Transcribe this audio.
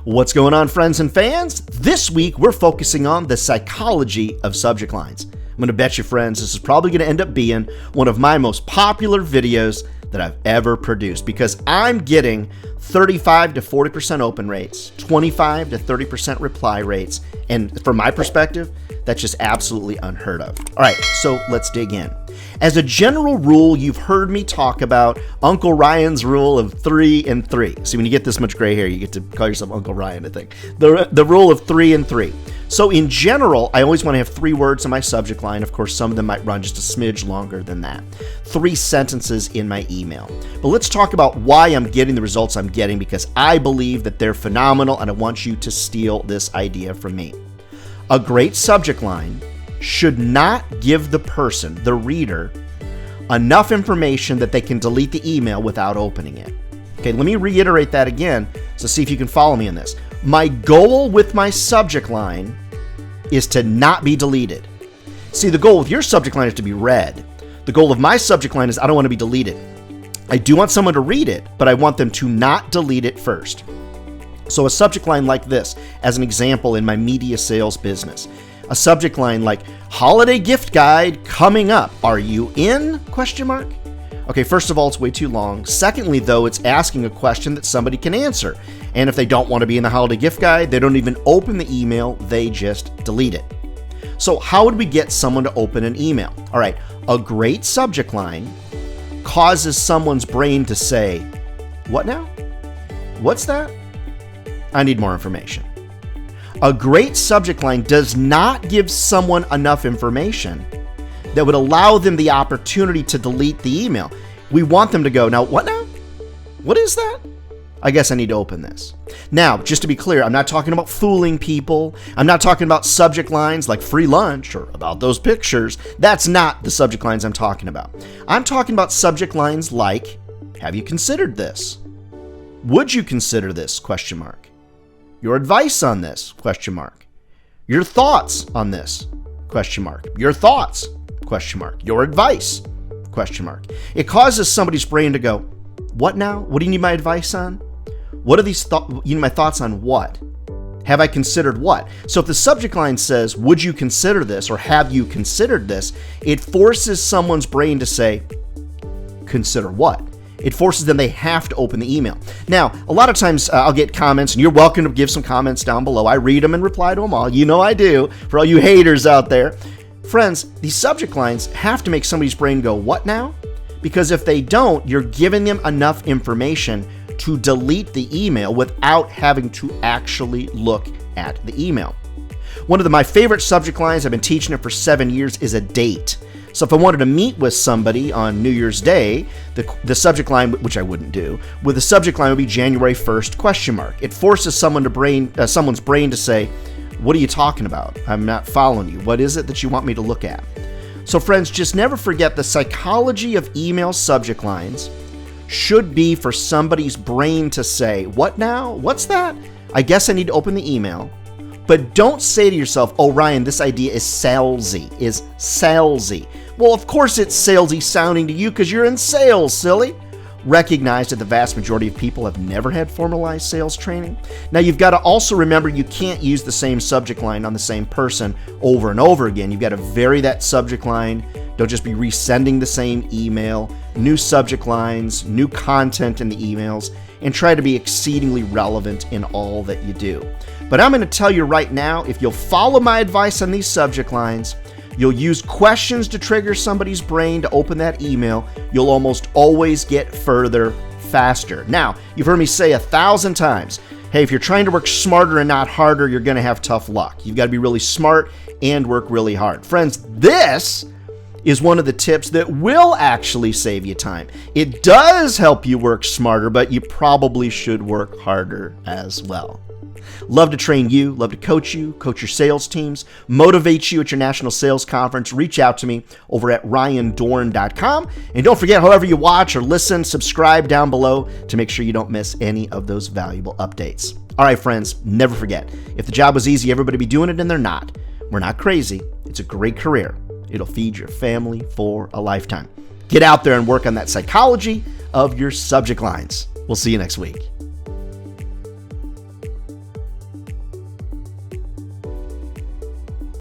What's going on, friends and fans? This week, we're focusing on the psychology of subject lines. I'm going to bet you, friends, this is probably going to end up being one of my most popular videos that I've ever produced because I'm getting 35 to 40% open rates, 25 to 30% reply rates, and from my perspective, that's just absolutely unheard of. All right, so let's dig in. As a general rule, you've heard me talk about Uncle Ryan's rule of 3 and 3. See, when you get this much gray hair, you get to call yourself Uncle Ryan, I think. The rule of 3 and 3. So in general, I always want to have 3 words in my subject line. Of course, some of them might run just a smidge longer than that. 3 sentences in my email. But let's talk about why I'm getting the results I'm getting, because I believe that they're phenomenal and I want you to steal this idea from me. A great subject line should not give the person, the reader, enough information that they can delete the email without opening it. Okay, let me reiterate that again, so see if you can follow me in this. My goal with my subject line is to not be deleted. See, the goal with your subject line is to be read. The goal of my subject line is I don't want to be deleted. I do want someone to read it, but I want them to not delete it first. So a subject line like this, as an example in my media sales business, a subject line like holiday gift guide coming up. Are you in? ? Okay, first of all, it's way too long. Secondly, though, it's asking a question that somebody can answer. And if they don't want to be in the holiday gift guide, they don't even open the email, they just delete it. So how would we get someone to open an email? All right, a great subject line causes someone's brain to say, what now? What's that? I need more information. A great subject line does not give someone enough information that would allow them the opportunity to delete the email. We want them to go, now, what now? What is that? I guess I need to open this. Now, just to be clear, I'm not talking about fooling people. I'm not talking about subject lines like free lunch or about those pictures. That's not the subject lines I'm talking about. I'm talking about subject lines like, have you considered this? Would you consider this? ? Your advice on this? ? Your thoughts on this? ? Your thoughts? ? Your advice? ? It causes somebody's brain to go, what now? What do you need my advice on? What are these you need my thoughts on what? Have I considered what? So if the subject line says, would you consider this? Or have you considered this? It forces someone's brain to say, consider what? It forces them, they have to open the email. Now, a lot of times I'll get comments, and you're welcome to give some comments down below. I read them and reply to them all. You know I do, for all you haters out there. Friends, these subject lines have to make somebody's brain go, what now? Because if they don't, you're giving them enough information to delete the email without having to actually look at the email. One of my favorite subject lines, I've been teaching it for 7 years, is a date. So if I wanted to meet with somebody on New Year's Day, the subject line, which I wouldn't do, with the subject line would be January 1st ? It forces someone's brain to say, what are you talking about? I'm not following you. What is it that you want me to look at? So friends, just never forget the psychology of email subject lines should be for somebody's brain to say, what now? What's that? I guess I need to open the email. But don't say to yourself, oh, Ryan, this idea is salesy. Well, of course it's salesy sounding to you because you're in sales, silly. Recognize that the vast majority of people have never had formalized sales training. Now, you've got to also remember you can't use the same subject line on the same person over and over again. You've got to vary that subject line. Don't just be resending the same email. New subject lines, new content in the emails, and try to be exceedingly relevant in all that you do. But I'm going to tell you right now, if you'll follow my advice on these subject lines, you'll use questions to trigger somebody's brain to open that email, you'll almost always get further faster. Now, you've heard me say 1,000 times, hey, if you're trying to work smarter and not harder, you're going to have tough luck. You've got to be really smart and work really hard. Friends, this is one of the tips that will actually save you time. It does help you work smarter, but you probably should work harder as well. Love to train you, love to coach you, coach your sales teams, motivate you at your national sales conference. Reach out to me over at ryandohrn.com. And don't forget, however you watch or listen, subscribe down below to make sure you don't miss any of those valuable updates. All right, friends, never forget, if the job was easy, everybody would be doing it, and they're not. We're not crazy. It's a great career. It'll feed your family for a lifetime. Get out there and work on that psychology of your subject lines. We'll see you next week.